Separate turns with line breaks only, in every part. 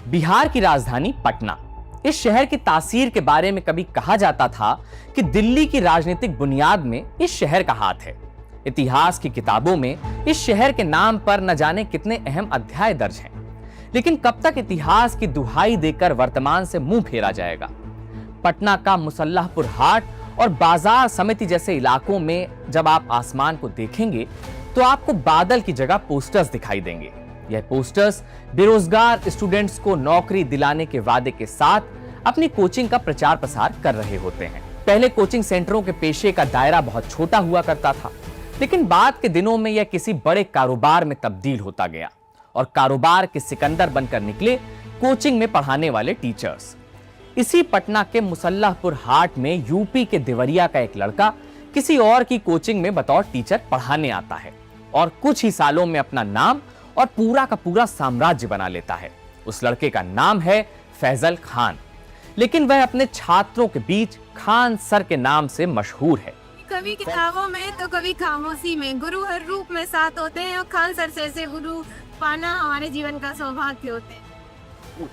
बिहार की राजधानी पटना। इस शहर की तासीर के बारे में कभी कहा जाता था कि दिल्ली की राजनीतिक बुनियाद में इस शहर का हाथ है। इतिहास की किताबों में इस शहर के नाम पर न जाने कितने अहम अध्याय दर्ज हैं। लेकिन कब तक इतिहास की दुहाई देकर वर्तमान से मुंह फेरा जाएगा? पटना का मुसल्लाहपुर हाट और बाजार समिति जैसे इलाकों में जब आप आसमान को देखेंगे तो आपको बादल की जगह पोस्टर्स दिखाई देंगे। यह पोस्टर्स बेरोजगार स्टूडेंट्स को नौकरी दिलाने के वादे के साथ अपनी कोचिंग का प्रचार प्रसार कर रहे होते हैं। पहले कोचिंग सेंटरों के पेशे का दायरा बहुत छोटा हुआ करता था, लेकिन बाद के दिनों में यह किसी बड़े कारोबार में तब्दील होता गया और कारोबार के सिकंदर बनकर निकले कोचिंग में पढ़ाने वाले टीचर्स। इसी पटना के मुसल्लाहपुर हाट में यूपी के देवरिया का एक लड़का किसी और की कोचिंग में बतौर टीचर पढ़ाने आता है और कुछ ही सालों में अपना नाम और पूरा का पूरा साम्राज्य बना लेता है। उस लड़के का नाम है फैजल खान, लेकिन वह अपने छात्रों के बीच खान सर के नाम से मशहूर है।
कभी किताबों में तो कभी खामोशी में गुरु हर रूप में साथ होते हैं और खान सर से ऐसे गुरु पाना हमारे जीवन का सौभाग्य होते हैं।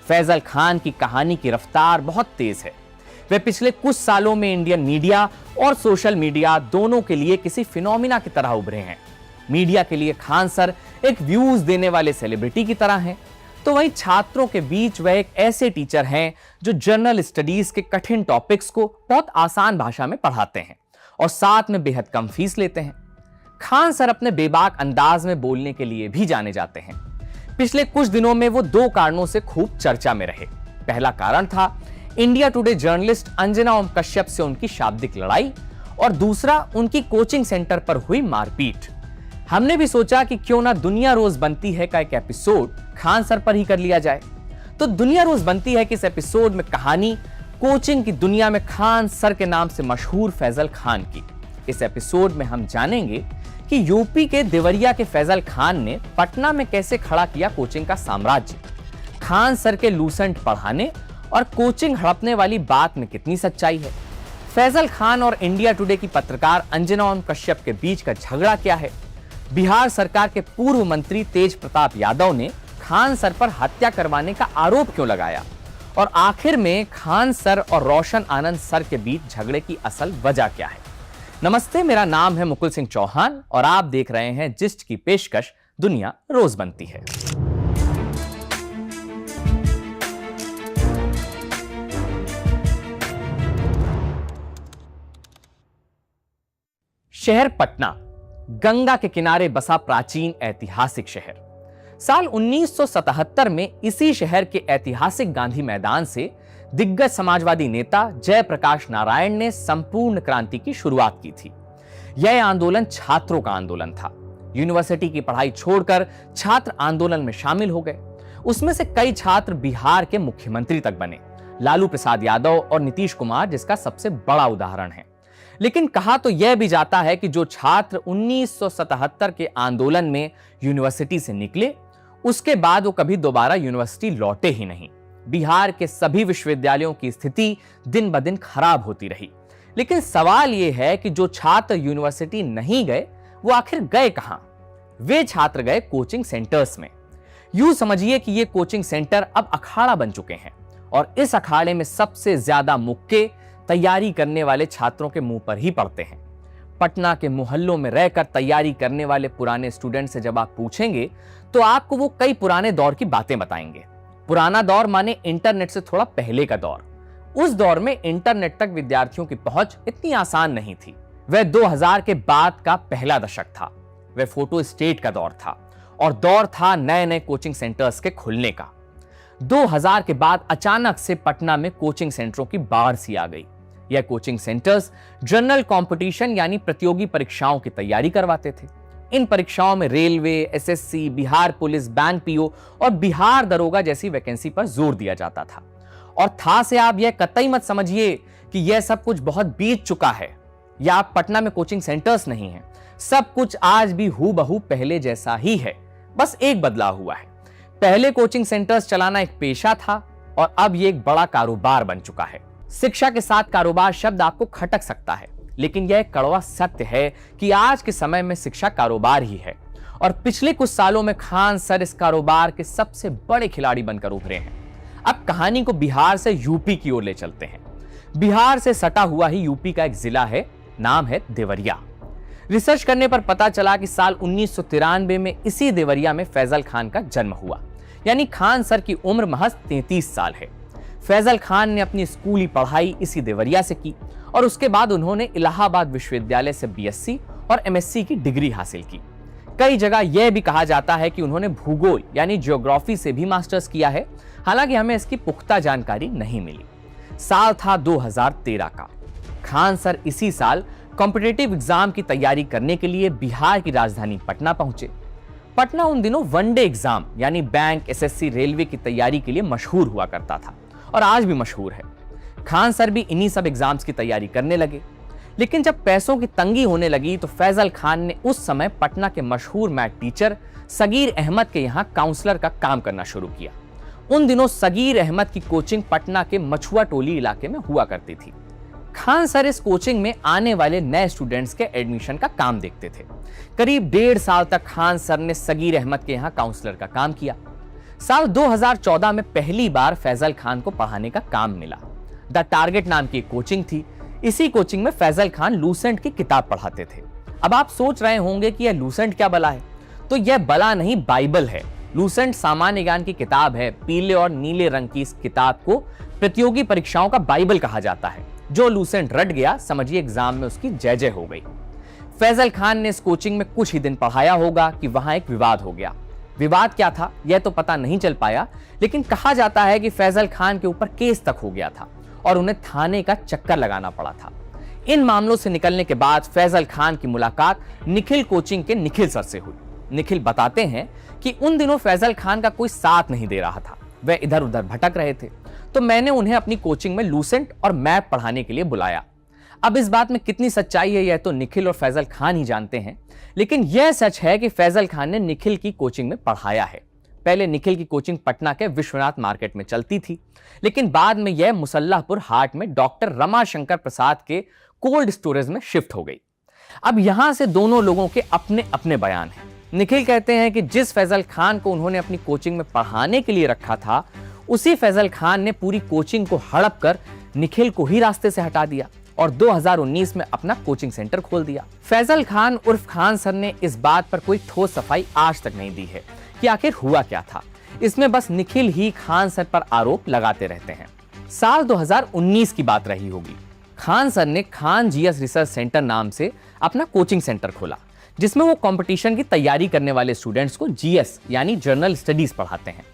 फैजल खान की कहानी की रफ्तार बहुत तेज है। वे पिछले कुछ सालों में इंडियन मीडिया और सोशल मीडिया दोनों के लिए किसी फिनोमिना की तरह उभरे हैं। मीडिया के लिए खान सर एक व्यूज देने वाले सेलिब्रिटी की तरह हैं, तो वहीं छात्रों के बीच वह एक ऐसे टीचर हैं जो जनरल स्टडीज के कठिन टॉपिक्स को बहुत आसान भाषा में पढ़ाते हैं और साथ में बेहद कम फीस लेते हैं। खान सर अपने बेबाक अंदाज में बोलने के लिए भी जाने जाते हैं। पिछले कुछ दिनों में वो दो कारणों से खूब चर्चा में रहे। पहला कारण था India today journalist Anjana Om Kashyap से उनकी शाब्दिक लड़ाई और दूसरा उनकी कोचिंग सेंटर पर हुई मारपीट। हमने भी सोचा कि क्यों ना दुनिया रोज बनती है का एक एपिसोड खान सर पर ही कर लिया जाए। तो दुनिया रोज बनती है कि इस एपिसोड में कहानी कोचिंग की दुनिया में खान सर के नाम से मशहूर फैजल खान की। इस एपिसोड में हम जानेंगे कि यूपी के देवरिया के फैजल खान ने पटना में कैसे खड़ा किया कोचिंग का साम्राज्य। खान सर के लूसेंट पढ़ाने और कोचिंग हड़पने वाली बात में कितनी सच्चाई है। फैजल खान और इंडिया टुडे की पत्रकार अंजना ओम कश्यप के बीच का झगड़ा क्या है। बिहार सरकार के पूर्व मंत्री तेज प्रताप यादव ने खान सर पर हत्या करवाने का आरोप क्यों लगाया और आखिर में खान सर और रोशन आनंद सर के बीच झगड़े की असल वजह क्या है। नमस्ते, मेरा नाम है मुकुल सिंह चौहान और आप देख रहे हैं जिस्ट की पेशकश दुनिया रोज बनती है। शहर पटना गंगा के किनारे बसा प्राचीन ऐतिहासिक शहर। साल 1977 में इसी शहर के ऐतिहासिक गांधी मैदान से दिग्गज समाजवादी नेता जयप्रकाश नारायण ने संपूर्ण क्रांति की शुरुआत की थी। यह आंदोलन छात्रों का आंदोलन था। यूनिवर्सिटी की पढ़ाई छोड़कर छात्र आंदोलन में शामिल हो गए। उसमें से कई छात्र बिहार के मुख्यमंत्री तक बने, लालू प्रसाद यादव और नीतीश कुमार जिसका सबसे बड़ा उदाहरण है। लेकिन कहा तो यह भी जाता है कि जो छात्र 1977 के आंदोलन में यूनिवर्सिटी से निकले उसके बाद वो कभी दोबारा यूनिवर्सिटी लौटे ही नहीं। बिहार के सभी विश्वविद्यालयों की स्थिति दिन ब दिन खराब होती रही। लेकिन सवाल यह है कि जो छात्र यूनिवर्सिटी नहीं गए वो आखिर गए कहां? वे छात्र गए कोचिंग सेंटर्स में। यूं समझिए कि ये कोचिंग सेंटर अब अखाड़ा बन चुके हैं और इस अखाड़े में सबसे ज्यादा मुक्के तैयारी करने वाले छात्रों के मुंह पर ही पड़ते हैं। पटना के मोहल्लों में रहकर तैयारी करने वाले पुराने स्टूडेंट से जब आप पूछेंगे तो आपको वो कई पुराने दौर की बातें बताएंगे। पुराना दौर माने इंटरनेट से थोड़ा पहले का दौर। उस दौर में इंटरनेट तक विद्यार्थियों की पहुंच इतनी आसान नहीं थी। वह 2000 के बाद का पहला दशक था। वह फोटो स्टेट का दौर था और दौर था नए नए कोचिंग सेंटर्स के खुलने का। 2000 के बाद अचानक से पटना में कोचिंग सेंटरों की बाढ़ सी आ गई। यह कोचिंग सेंटर्स जनरल कंपटीशन यानी प्रतियोगी परीक्षाओं की तैयारी करवाते थे। इन परीक्षाओं में railway, SSC, Bihar police, bank PO और बिहार दरोगा जैसी वैकेंसी पर जोर दिया जाता था। और था से आप यह कतई मत समझिए कि यह सब कुछ बहुत बीत चुका है या आप पटना में कोचिंग सेंटर्स नहीं हैं। सब कुछ आज भी हूबहू पहले जैसा ही है, बस एक बदलाव हुआ है। पहले कोचिंग सेंटर्स चलाना एक पेशा था और अब यह एक बड़ा कारोबार बन चुका है। शिक्षा के साथ कारोबार शब्द आपको खटक सकता है, लेकिन यह एक कड़वा सत्य है कि आज के समय में शिक्षा कारोबार ही है और पिछले कुछ सालों में खान सर इस कारोबार के सबसे बड़े खिलाड़ी बनकर उभरे हैं। अब कहानी को बिहार से यूपी की ओर ले चलते हैं। बिहार से सटा हुआ ही यूपी का एक जिला है, नाम है देवरिया। रिसर्च करने पर पता चला कि साल 1993 में इसी देवरिया में फैजल खान का जन्म हुआ, यानी खान सर की उम्र महज 33 साल है। फैजल खान ने अपनी स्कूली पढ़ाई इसी देवरिया से की और उसके बाद उन्होंने इलाहाबाद विश्वविद्यालय से बीएससी और एमएससी की डिग्री हासिल की। कई जगह यह भी कहा जाता है कि उन्होंने भूगोल यानी ज्योग्राफी से भी मास्टर्स किया है, हालांकि हमें इसकी पुख्ता जानकारी नहीं मिली। साल था 2013 का। खान सर इसी साल कॉम्पिटिटिव एग्जाम की तैयारी करने के लिए बिहार की राजधानी पटना पहुंचे। पटना उन दिनों वनडे एग्जाम यानी बैंक, एसएससी, रेलवे की तैयारी के लिए मशहूर हुआ करता था और आज भी मशहूर है। खान सर भी इन्हीं सब एग्जाम्स की तैयारी करने लगे, लेकिन जब पैसों की तंगी होने लगी तो फैजल खान ने उस समय पटना के मशहूर मैथ टीचर सगीर अहमद के यहाँ काउंसलर का काम करना शुरू किया। उन दिनों सगीर अहमद की कोचिंग पटना के मछुआ टोली इलाके में हुआ करती थी। खान सर इस कोचिंग में आने वाले नए स्टूडेंट्स के एडमिशन का काम देखते थे। करीब 1.5 साल तक खान सर ने सगीर अहमद के यहाँ काउंसलर का काम किया। साल 2014 में पहली बार फैजल खान को पढ़ाने का काम मिला। द टारगेट नाम की कोचिंग थी। इसी कोचिंग में फैजल खान लूसेंट की किताब पढ़ाते थे। अब आप सोच रहे होंगे कि यह लूसेंट क्या बला है, तो यह बला नहीं, बाइबल है। लूसेंट सामान्य ज्ञान की किताब है। पीले और नीले रंग की इस किताब को प्रतियोगी परीक्षाओं का बाइबल कहा जाता है। जो लूसेंट रट गया, समझिए एग्जाम में उसकी जय जय हो गई। फैजल खान ने इस कोचिंग में कुछ ही दिन पढ़ाया होगा कि वहां एक विवाद हो गया। विवाद क्या था यह तो पता नहीं चल पाया, लेकिन कहा जाता है कि फैजल खान के ऊपर केस तक हो गया था और उन्हें थाने का चक्कर लगाना पड़ा था। इन मामलों से निकलने के बाद फैजल खान की मुलाकात निखिल कोचिंग के निखिल सर से हुई। निखिल बताते हैं कि उन दिनों फैजल खान का कोई साथ नहीं दे रहा था, वह इधर उधर भटक रहे थे, तो मैंने उन्हें अपनी कोचिंग में लूसेंट और मैप पढ़ाने के लिए बुलाया। अब इस बात में कितनी सच्चाई है यह तो निखिल और फैजल खान ही जानते हैं, लेकिन यह सच है कि फैजल खान ने निखिल की कोचिंग में पढ़ाया है। पहले निखिल की कोचिंग पटना के विश्वनाथ मार्केट में चलती थी, लेकिन बाद में यह मुसल्लापुर हाट में डॉक्टर रमाशंकर प्रसाद के कोल्ड स्टोरेज में शिफ्ट हो गई। अब यहां से दोनों लोगों के अपने अपने बयान हैं। निखिल कहते हैं कि जिस फैजल खान को उन्होंने अपनी कोचिंग में पढ़ाने के लिए रखा था, उसी फैजल खान ने पूरी कोचिंग को हड़प कर निखिल को ही रास्ते से हटा दिया और 2019 में अपना कोचिंग सेंटर खोल दिया। फैजल खान उर्फ खान सर ने इस बात पर कोई ठोस सफाई आज तक नहीं दी है कि आखिर हुआ क्या था। इसमें बस निखिल ही खान सर पर आरोप लगाते रहते हैं। साल 2019 की बात रही होगी। खान सर ने खान जीएस रिसर्च सेंटर नाम से अपना कोचिंग सेंटर खोला, जिसमें वो कंपटीशन की तैयारी करने वाले स्टूडेंट्स को जीएस यानी जर्नल स्टडीज पढ़ाते हैं।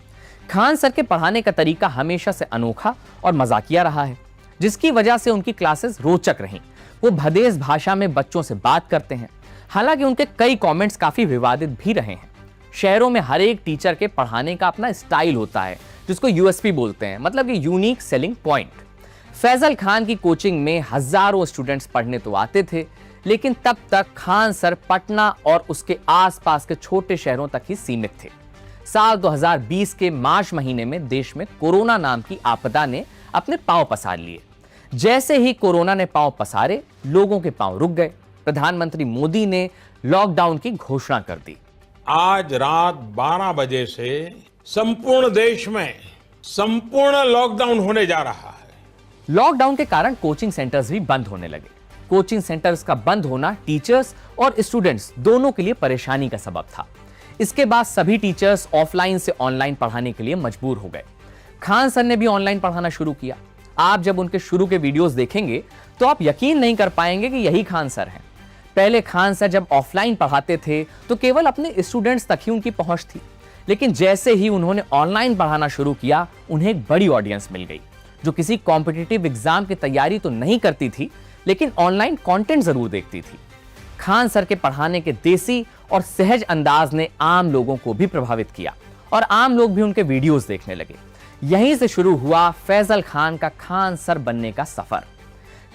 खान सर के पढ़ाने का तरीका हमेशा से अनोखा और मजाकिया रहा है, जिसकी वजह से उनकी क्लासेस रोचक रहीं। वो भदेश भाषा में बच्चों से बात करते हैं। हालांकि उनके कई कमेंट्स काफी विवादित भी रहे हैं। शहरों में हर एक टीचर के पढ़ाने का अपना स्टाइल होता है, जिसको यूएसपी बोलते हैं, मतलब कि unique selling point. Faisal Khan की कोचिंग में हजारों स्टूडेंट्स पढ़ने तो आते थे, लेकिन तब तक खान सर पटना और उसके आसपास के छोटे शहरों तक ही सीमित थे। साल 2020 के मार्च महीने में देश में कोरोना नाम की आपदा ने अपने पांव पसार लिए। जैसे ही कोरोना ने पांव पसारे, लोगों के पांव रुक गए। प्रधानमंत्री मोदी ने लॉकडाउन की घोषणा कर दी।
आज रात 12 बजे से संपूर्ण देश में संपूर्ण लॉकडाउन होने जा रहा है।
लॉकडाउन के कारण कोचिंग सेंटर्स भी बंद होने लगे। कोचिंग सेंटर्स का बंद होना टीचर्स और स्टूडेंट्स दोनों के लिए परेशानी का सबब था। इसके बाद सभी टीचर्स ऑफलाइन से ऑनलाइन पढ़ाने के लिए मजबूर हो गए। खान सर ने भी ऑनलाइन पढ़ाना शुरू किया। आप जब उनके शुरू के वीडियोस देखेंगे तो आप यकीन नहीं कर पाएंगे कि यही खान सर हैं। पहले खान सर जब ऑफलाइन पढ़ाते थे तो केवल अपने स्टूडेंट्स तक ही उनकी पहुंच थी, लेकिन जैसे ही उन्होंने ऑनलाइन पढ़ाना शुरू किया, उन्हें एक बड़ी ऑडियंस मिल गई, जो किसी कॉम्पिटिटिव एग्जाम की तैयारी तो नहीं करती थी, लेकिन ऑनलाइन कंटेंट जरूर देखती थी। खान सर के पढ़ाने के देसी और सहज अंदाज ने आम लोगों को भी प्रभावित किया और आम लोग भी उनके वीडियोस देखने लगे। यहीं से शुरू हुआ फैजल खान का खान सर बनने का सफर।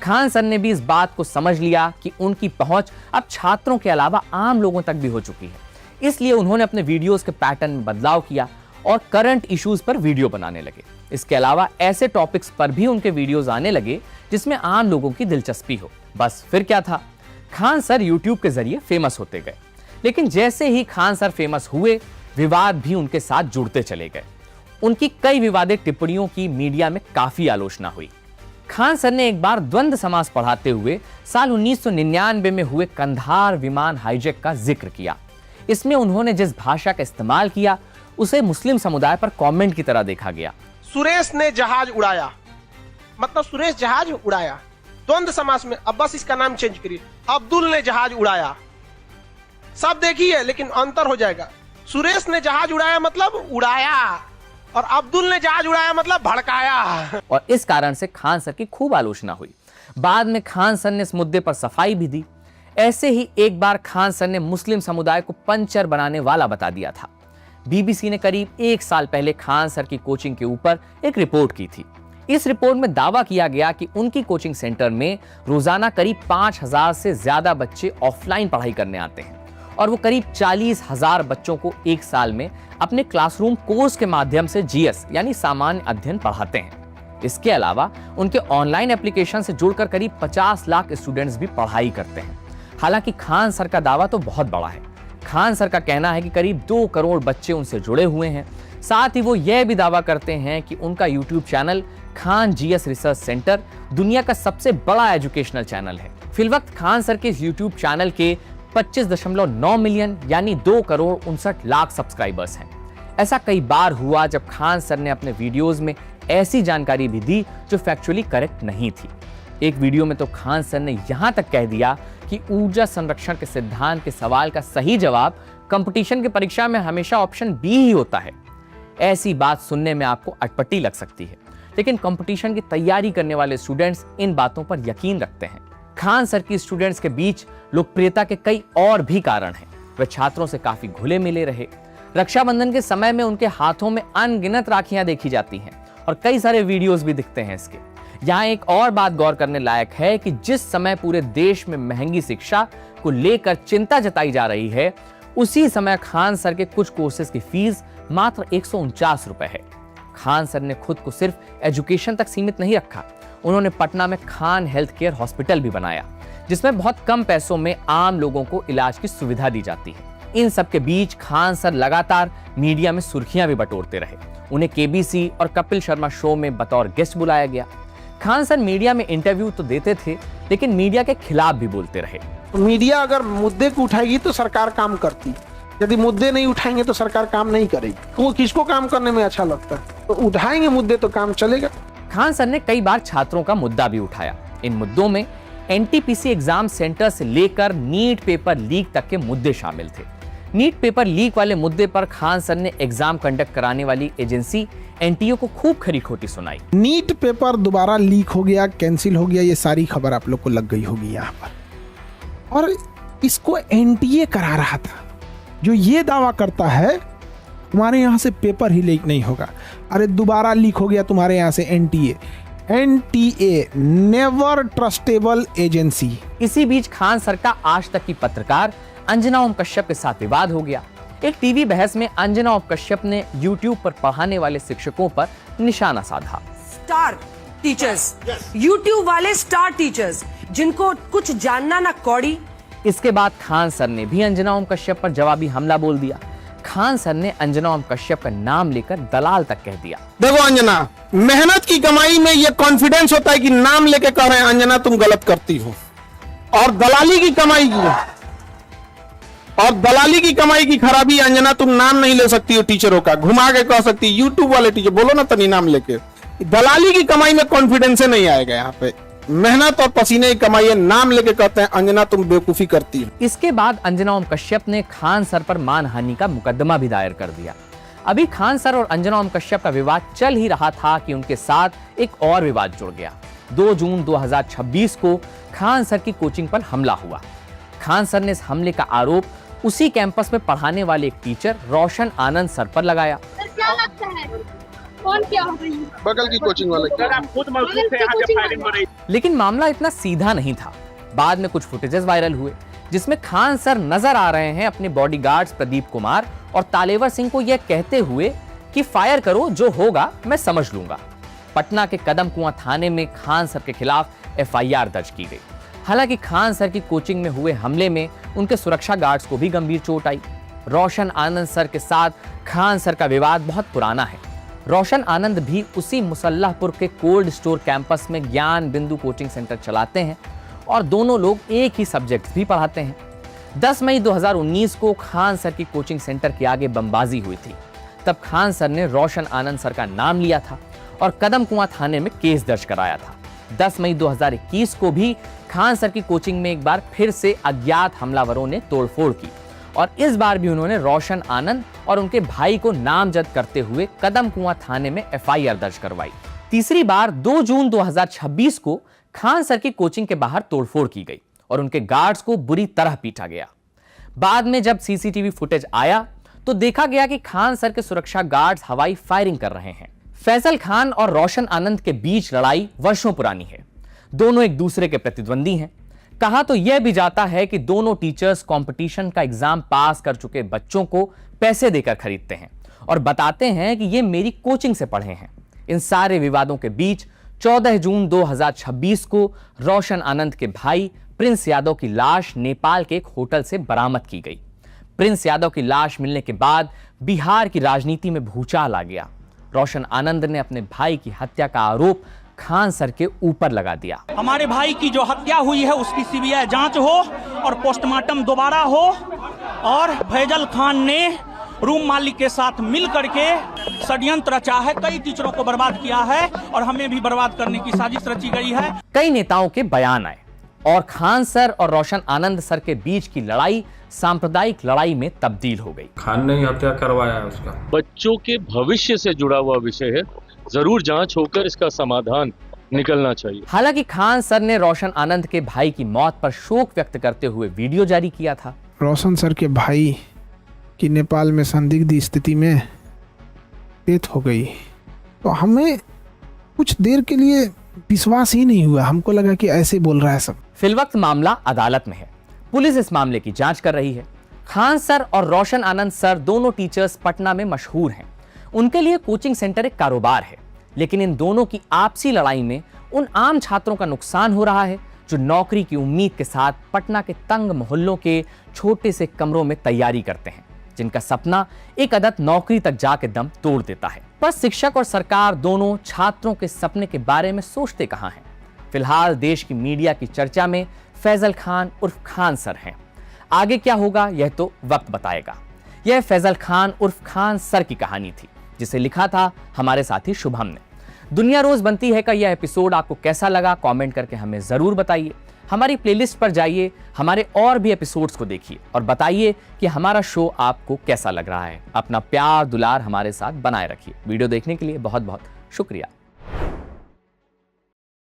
खान सर ने भी इस बात को समझ लिया कि उनकी पहुंच अब छात्रों के अलावा आम लोगों तक भी हो चुकी है। इसलिए उन्होंने अपने वीडियोस के पैटर्न में बदलाव किया और करंट इश्यूज पर वीडियो बनाने लगे। इसके अलावा ऐसे टॉपिक्स पर भी उनके वीडियोस आने लगे जिसमें आम लोगों की दिलचस्पी हो। बस फिर क्या था, खान सर यूट्यूब के जरिए फेमस होते गए। लेकिन जैसे ही खान सर फेमस हुए, विवाद भी उनके साथ जुड़ते चले गए। उनकी कई विवादित टिप्पणियों की मीडिया में काफी आलोचना हुई। खान सर ने एक बार द्वंद्व समास पढ़ाते हुए साल 1999 में हुए कंधार विमान हाईजैक का जिक्र किया। इसमें उन्होंने जिस भाषा का इस्तेमाल किया उसे मुस्लिम समुदाय पर कमेंट की तरह देखा गया।
सुरेश ने जहाज उड़ाया, मतलब सुरेश जहाज उड़ाया। द्वंद्व समास में अब बस इसका नाम चेंज करिए, अब्दुल ने जहाज उड़ाया। सब देखिए लेकिन अंतर हो जाएगा। सुरेश ने जहाज उड़ाया मतलब उड़ाया, और अब्दुल ने जहाज उड़ाया मतलब भड़काया।
और इस कारण से खान सर की खूब आलोचना हुई। बाद में खान सर ने इस मुद्दे पर सफाई भी दी। ऐसे ही एक बार खान सर ने मुस्लिम समुदाय को पंचर बनाने वाला बता दिया था। बीबीसी ने करीब 1 साल पहले खान सर की कोचिंग के ऊपर एक रिपोर्ट की थी। इस रिपोर्ट में दावा किया गया कि उनकी कोचिंग सेंटर में रोजाना करीब 5000 से ज्यादा बच्चे ऑफलाइन पढ़ाई करने आते हैं और वो करीब 40,000 बच्चों को एक साल में अपने क्लासरूम कोर्स के माध्यम से जीएस यानी सामान्य अध्ययन पढ़ाते हैं। इसके अलावा उनके ऑनलाइन एप्लीकेशन से जुड़कर करीब 50 लाख स्टूडेंट्स भी पढ़ाई करते हैं। हालांकि खान सर का दावा तो बहुत बड़ा है। खान सर का कहना है कि करीब 2 करोड़ बच्चे उनसे जुड़े हुए हैं। साथ ही वो यह भी दावा करते हैं कि उनका YouTube channel Khan GS research centre दुनिया का सबसे बड़ा एजुकेशनल चैनल है। फिलवक्त खान सर के इस यूट्यूब चैनल के 25.9 मिलियन यानी 2 करोड़ 59 लाख सब्सक्राइबर्स हैं। ऐसा कई बार हुआ जब खान सर ने अपने वीडियोस में ऐसी जानकारी भी दी जो फैक्चुअली करेक्ट नहीं थी। एक वीडियो में तो खान सर ने यहां तक कह दिया कि ऊर्जा संरक्षण के सिद्धांत के सवाल का सही जवाब कंपटीशन की परीक्षा में हमेशा ऑप्शन बी ही होता है। ऐसी बात सुनने में आपको अटपटी लग सकती है, लेकिन कंपटीशन की तैयारी करने वाले स्टूडेंट्स इन बातों पर यकीन रखते हैं। खान सर की स्टूडेंट्स के बीच लोकप्रियता के कई और भी कारण हैं। वे छात्रों से काफी घुले मिले रहे। रक्षाबंधन के समय में उनके हाथों में अनगिनत राखियां देखी जाती हैं और कई सारे वीडियोस भी दिखते हैं इसके। यहाँ एक और बात गौर करने लायक है कि जिस समय पूरे देश में महंगी शिक्षा को लेकर चिंता जताई जा रही है, उसी समय खान सर के कुछ कोर्सेज की फीस मात्र 149 रुपए है। खान सर ने खुद को सिर्फ एजुकेशन तक सीमित नहीं रखा। उन्होंने पटना में खान हेल्थ केयर हॉस्पिटल भी बनाया, जिसमें बहुत कम पैसों में आम लोगों को इलाज की सुविधा दी जाती है। इन सब के बीच खान सर लगातार मीडिया में सुर्खियां भी बटोरते रहे। उन्हें केबीसी और कपिल शर्मा शो में बतौर गेस्ट बुलाया गया। खान सर मीडिया में इंटरव्यू तो देते थे, लेकिन मीडिया के खिलाफ भी बोलते रहे।
मीडिया अगर मुद्दे को उठाएगी तो सरकार काम करती, यदि मुद्दे नहीं उठाएंगे तो सरकार काम नहीं करेगी। वो किसको काम करने में अच्छा लगता है, तो उठाएंगे मुद्दे तो काम चलेगा।
खान सर ने कई बार छात्रों का मुद्दा भी उठाया। इन मुद्दों में एनटीपीसी एग्जाम सेंटर से लेकर नीट पेपर लीक तक के मुद्दे शामिल थे। नीट पेपर लीक वाले मुद्दे पर खान सर ने एग्जाम कंडक्ट कराने वाली एजेंसी एनटीए को खूब खरी खोटी सुनाई।
नीट पेपर दोबारा लीक हो गया, कैंसिल हो गया, ये सारी खबर आप लोग को लग गई होगी यहाँ पर। और इसको एनटीए करा रहा था, जो ये दावा करता है तुम्हारे यहाँ से पेपर ही लीक नहीं होगा। अरे दोबारा लीक हो गया तुम्हारे यहाँ से। NTA never trustable agency.
इसी बीच खान सर का आज तक की पत्रकार अंजना ओम कश्यप के साथ विवाद हो गया। एक टीवी बहस में अंजना ओम कश्यप ने यूट्यूब पर पढ़ाने वाले शिक्षकों पर निशाना साधा।
स्टार टीचर्स, यूट्यूब वाले स्टार टीचर्स जिनको कुछ जानना ना कौड़ी।
इसके बाद खान सर ने भी अंजना ओम कश्यप पर जवाबी हमला बोल दिया। खान सर ने अंजना ओम कश्यप का नाम लेकर दलाल तक कह दिया।
देखो अंजना, मेहनत की कमाई में ये कॉन्फिडेंस होता है कि नाम लेके कह रहे हैं अंजना तुम गलत करती हो, और दलाली की कमाई की खराबी अंजना तुम नाम नहीं ले सकती हो टीचरों का, घुमा के कह सकती यूट्यूब वाले टीचर बोलो ना तनी नाम लेके। दलाली की कमाई में कॉन्फिडेंस नहीं आएगा। यहाँ पे मेहनत और पसीने की कमाई है, नाम लेके कहते हैं अंजना तुम बेवकूफी करती हो।
इसके बाद अंजना ओम कश्यप ने खान सर पर मानहानि का मुकदमा भी दायर कर दिया। अभी खान सर और अंजना ओम कश्यप का विवाद चल ही रहा था कि उनके साथ एक और विवाद जुड़ गया। 2 जून 2026 को खान सर की कोचिंग पर हमला हुआ। खान सर ने इस हमले का आरोप उसी कैंपस में पढ़ाने वाले एक टीचर रोशन आनंद सर पर लगाया।
क्या लगता है कौन क्या हो रही है?
बगल की कोचिंग वाले आप खुद मौजूद थे यहाँ जब फायरिंग हो रही।
लेकिन मामला इतना सीधा नहीं था। बाद में कुछ फुटेजेस वायरल हुए जिसमें खान सर नजर आ रहे हैं अपने बॉडीगार्ड्स प्रदीप कुमार और तालेवर सिंह को यह कहते हुए कि फायर करो, जो होगा मैं समझ लूंगा। पटना के कदम कुआं थाने में खान सर के खिलाफ एफआईआर दर्ज की गई। हालांकि खान सर की कोचिंग में हुए हमले में उनके सुरक्षा गार्ड्स को भी गंभीर चोट आई। रोशन आनंद सर के साथ खान सर का विवाद बहुत पुराना है। रोशन आनंद भी उसी मुसल्लाहपुर के कोल्ड स्टोर कैंपस में ज्ञान बिंदु कोचिंग सेंटर चलाते हैं और दोनों लोग एक ही सब्जेक्ट भी पढ़ाते हैं। 10 मई 2019 को खान सर की कोचिंग सेंटर के आगे बमबाजी हुई थी। तब खान सर ने रोशन आनंद सर का नाम लिया था और कदम कुआं थाने में केस दर्ज कराया था। 10 मई 2021 को भी खान सर की कोचिंग में एक बार फिर से अज्ञात हमलावरों ने तोड़फोड़ की और इस बार भी उन्होंने रोशन आनंद और उनके भाई को नामजद करते हुए कदम कुआं थाने में एफआईआर दर्ज करवाई। तीसरी बार 2 जून 2026 को खान सर की कोचिंग के बाहर तोड़फोड़ की गई और उनके गार्ड्स को बुरी तरह पीटा गया। बाद में जब सीसीटीवी फुटेज आया तो देखा गया कि खान सर के सुरक्षा गार्ड्स हवाई फायरिंग कर रहे हैं। फैजल खान और रोशन आनंद के बीच लड़ाई वर्षों पुरानी है। दोनों एक दूसरे के प्रतिद्वंदी हैं। कहा तो यह भी जाता है कि दोनों टीचर्स कंपटीशन का एग्जाम पास कर चुके बच्चों को पैसे देकर खरीदते हैं और बताते हैं कि ये मेरी कोचिंग से पढ़े हैं। इन सारे विवादों के बीच 14 जून 2026 को रोशन आनंद के भाई प्रिंस यादव की लाश नेपाल के एक होटल से बरामद की गई। प्रिंस यादव की लाश मिलने के बाद बिहार की राजनीति में भूचाल आ गया। रोशन आनंद ने अपने भाई की हत्या का आरोप खान सर के ऊपर लगा दिया।
हमारे भाई की जो हत्या हुई है उसकी सीबीआई जांच हो और पोस्टमार्टम दोबारा हो और फैजल खान ने रूम मालिक के साथ मिल करके षड्यंत्र रचा है, कई टीचरों को बर्बाद किया है और हमें भी बर्बाद करने की साजिश रची गई है।
कई नेताओं के बयान आए और खान सर और रोशन आनंद सर के बीच की लड़ाई सांप्रदायिक लड़ाई में तब्दील हो गई।
खान ने ही हत्या करवाया है उसका।
बच्चों के भविष्य से जुड़ा हुआ विषय है, जरूर जांच होकर इसका समाधान निकलना चाहिए।
हालांकि खान सर ने रोशन आनंद के भाई की मौत पर शोक व्यक्त करते हुए वीडियो जारी किया था।
रोशन सर के भाई की नेपाल में संदिग्ध स्थिति में डेथ हो गई तो हमें कुछ देर के लिए विश्वास ही नहीं हुआ। हमको लगा कि ऐसे बोल रहा है सब।
फिलवक्त मामला अदालत में है। पुलिस इस मामले की जांच कर रही है। खान सर और रोशन आनंद सर दोनों टीचर्स पटना में मशहूर हैं। उनके लिए कोचिंग सेंटर एक कारोबार है, लेकिन इन दोनों की आपसी लड़ाई में उन आम छात्रों का नुकसान हो रहा है जो नौकरी की उम्मीद के साथ पटना के तंग मोहल्लों के छोटे से कमरों में तैयारी करते हैं, जिनका सपना एक अदद नौकरी तक जाके दम तोड़ देता है। पर शिक्षक और सरकार दोनों छात्रों के सपने के बारे में सोचते कहां हैं। फिलहाल देश की मीडिया की चर्चा में फैजल खान उर्फ खान सर हैं। आगे क्या होगा यह तो वक्त बताएगा। यह फैजल खान उर्फ खान सर की कहानी थी, जिसे लिखा था हमारे साथी शुभम ने। दुनिया रोज बनती है का यह एपिसोड आपको कैसा लगा कमेंट करके हमें जरूर बताइए। हमारी प्लेलिस्ट पर जाइए, हमारे और भी एपिसोड्स को देखिए और बताइए कि हमारा शो आपको कैसा लग रहा है। अपना प्यार दुलार हमारे साथ बनाए रखिए। वीडियो देखने के लिए बहुत बहुत शुक्रिया।